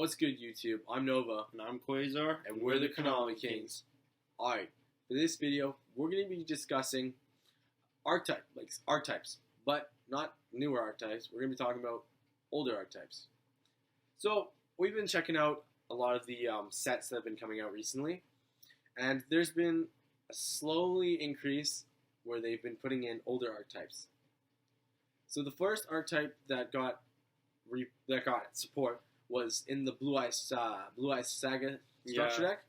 What's good, YouTube? I'm Nova, And I'm Quasar, and we're the Chronomalykings. Alright, for this video, we're going to be discussing archetypes, but not newer archetypes. We're going to be talking about older archetypes. So, we've been checking out a lot of the sets that have been coming out recently, and there's been a slowly increase where they've been putting in older archetypes. So the first archetype that got support was in the Blue Eyes Saga structure deck.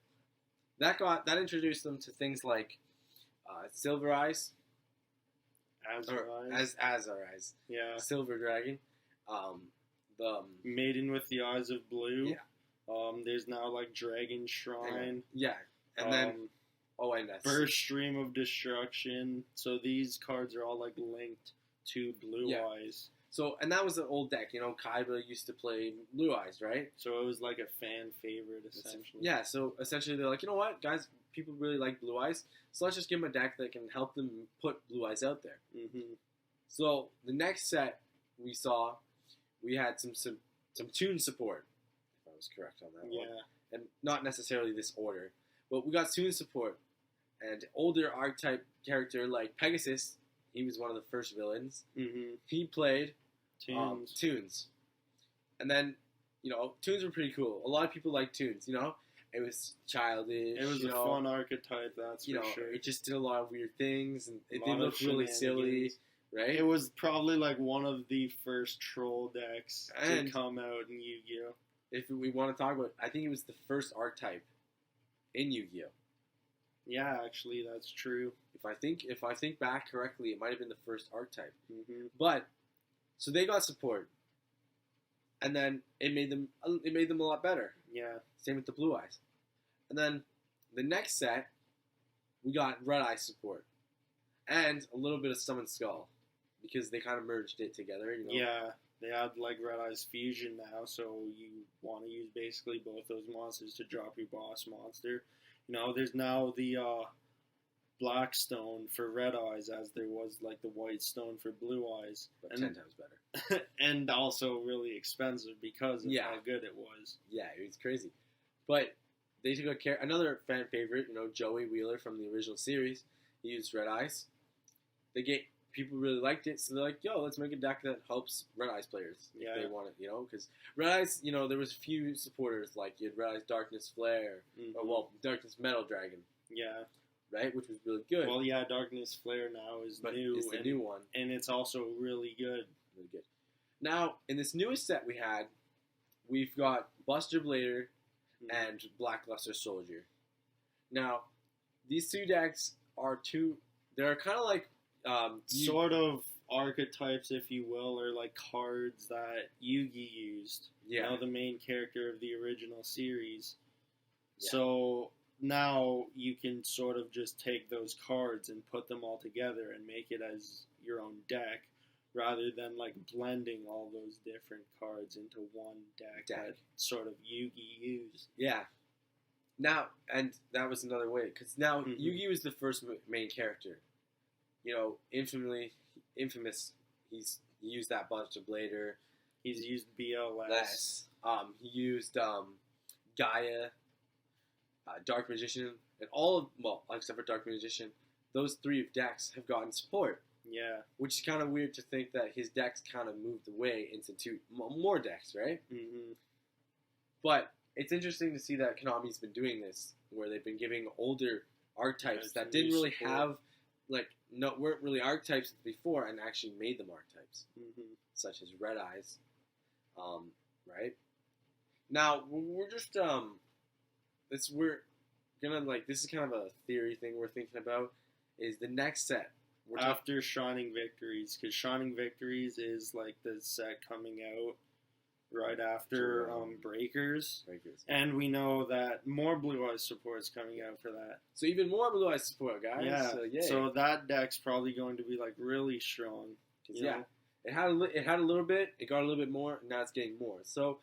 That introduced them to things like Silver Eyes, Azure Eyes, yeah, Silver Dragon, the Maiden with the Eyes of Blue. Yeah. There's now like Dragon Shrine. Yeah, and then Burst Stream of Destruction. So these cards are all like linked to Blue Eyes. So, and that was an old deck. Kaiba used to play Blue Eyes, right? So it was like a fan favorite, essentially. Yeah, so essentially they're like, you know what, guys, people really like Blue Eyes, so let's just give them a deck that can help them put Blue Eyes out there. Mm-hmm. So the next set we saw, we had some tune support, if I was correct on that one. And not necessarily this order, but we got tune support. And older archetype character like Pegasus, he was one of the first villains. Mm-hmm. He played tunes. And then, tunes were pretty cool. A lot of people liked tunes, It was childish. It was a fun archetype, that's for sure. It just did a lot of weird things, and it did look really silly, right? It was probably like one of the first troll decks to come out in Yu-Gi-Oh! If we want to talk about it, I think it was the first archetype in Yu-Gi-Oh! Yeah, actually, that's true. If I think back correctly, it might have been the first archetype. Mm-hmm. But so they got support, and then it made them a lot better. Yeah. Same with the Blue Eyes, and then the next set we got Red Eye support, and a little bit of Summon Skull, because they kind of merged it together. Yeah, they have like Red Eyes Fusion now, so you want to use basically both those monsters to drop your boss monster. There's now the Black Stone for Red Eyes, as there was like the White Stone for Blue Eyes. But 10 times better. And also really expensive because of how good it was. Yeah, it was crazy. But they took another fan favorite, Joey Wheeler from the original series. He used Red Eyes. People really liked it, so they're like, yo, let's make a deck that helps Red Eyes players if they want it, because Red Eyes, there was a few supporters, like you had Red Eyes Darkness Flare, or Darkness Metal Dragon. Yeah. Right, which was really good. Well, yeah, Darkness Flare now is new. It's the new one. And it's also really good. Really good. Now, in this newest set we've got Buster Blader and Blackluster Soldier. Now, these two decks they're kind of like sort of archetypes, if you will, or like cards that Yugi used. Yeah. The main character of the original series. Yeah. So now you can sort of just take those cards and put them all together and make it as your own deck, rather than like blending all those different cards into one deck. That sort of Yugi used. Yeah. Now, and that was another way, because now Yugi was the first main character. Infamous. He used that Buster Blader. He's used BLS. He used Gaia, Dark Magician, and except for Dark Magician, those three decks have gotten support. Yeah. Which is kind of weird to think that his decks kind of moved away into more decks, right? Mm-hmm. But it's interesting to see that Konami's been doing this, where they've been giving older archetypes that didn't really have, weren't really archetypes before, and actually made them archetypes, such as Red Eyes, right? Now we're just this is kind of a theory thing we're thinking about, is the next set after Shining Victories, because Shining Victories is like the set coming out right after Breakers. And we know that more Blue Eyes support is coming out for that. So even more Blue Eyes support, guys. Yeah. So that deck's probably going to be like really strong. It had a little bit. It got a little bit more. And now it's getting more. So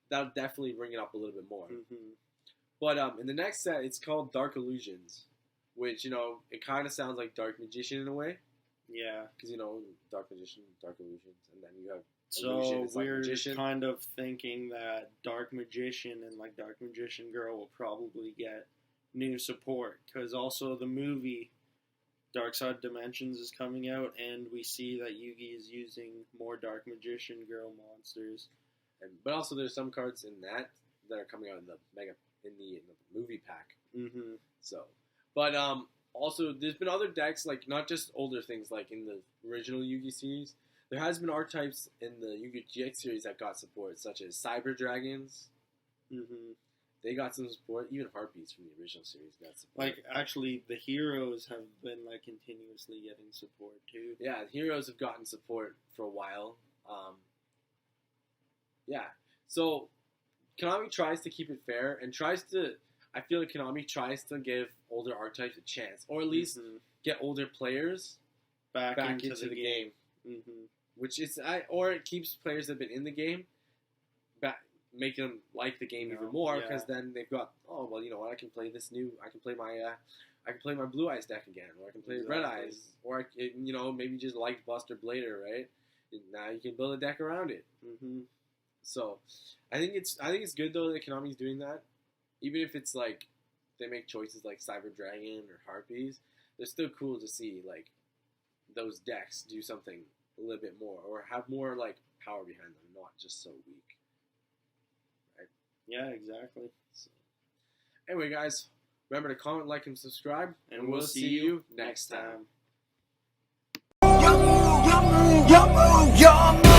that'll definitely bring it up a little bit more. Mm-hmm. But in the next set, it's called Dark Illusions, which it kind of sounds like Dark Magician in a way. Yeah. Because Dark Magician, Dark Illusions, and then you have So is like we're magician. kind of thinking that Dark Magician and like Dark Magician Girl will probably get new support, because also the movie Dark Side Dimensions is coming out, and we see that Yugi is using more Dark Magician Girl monsters. But also there's some cards in that are coming out in the movie pack. Mm-hmm. So, but also there's been other decks, like not just older things like in the original Yu-Gi series. There has been archetypes in the Yu-Gi GX series that got support, such as Cyber Dragons. Mm-hmm. They got some support. Even Harpies from the original series got support. Like, actually, the heroes have been like continuously getting support too. Yeah, the heroes have gotten support for a while. Yeah, so Konami tries to keep it fair and tries to. I feel like Konami tries to give older archetypes a chance, or at least get older players back into the game. Mm-hmm. Which is, or it keeps players that have been in the game back, make them like the game even more, because then they've got, oh well, you know what, I can play my Blue Eyes deck again, or I can play Red Eyes, or maybe just liked Buster Blader, right? And now you can build a deck around it. Mm-hmm. So, I think it's good though that Konami's doing that, even if it's like they make choices like Cyber Dragon or Harpies. They're still cool to see like those decks do something a little bit more, or have more like power behind them, not just so weak. Right? Yeah, exactly. So, anyway, guys, remember to comment, like, and subscribe, and we'll see you next time. Your move, your move, your move, your move.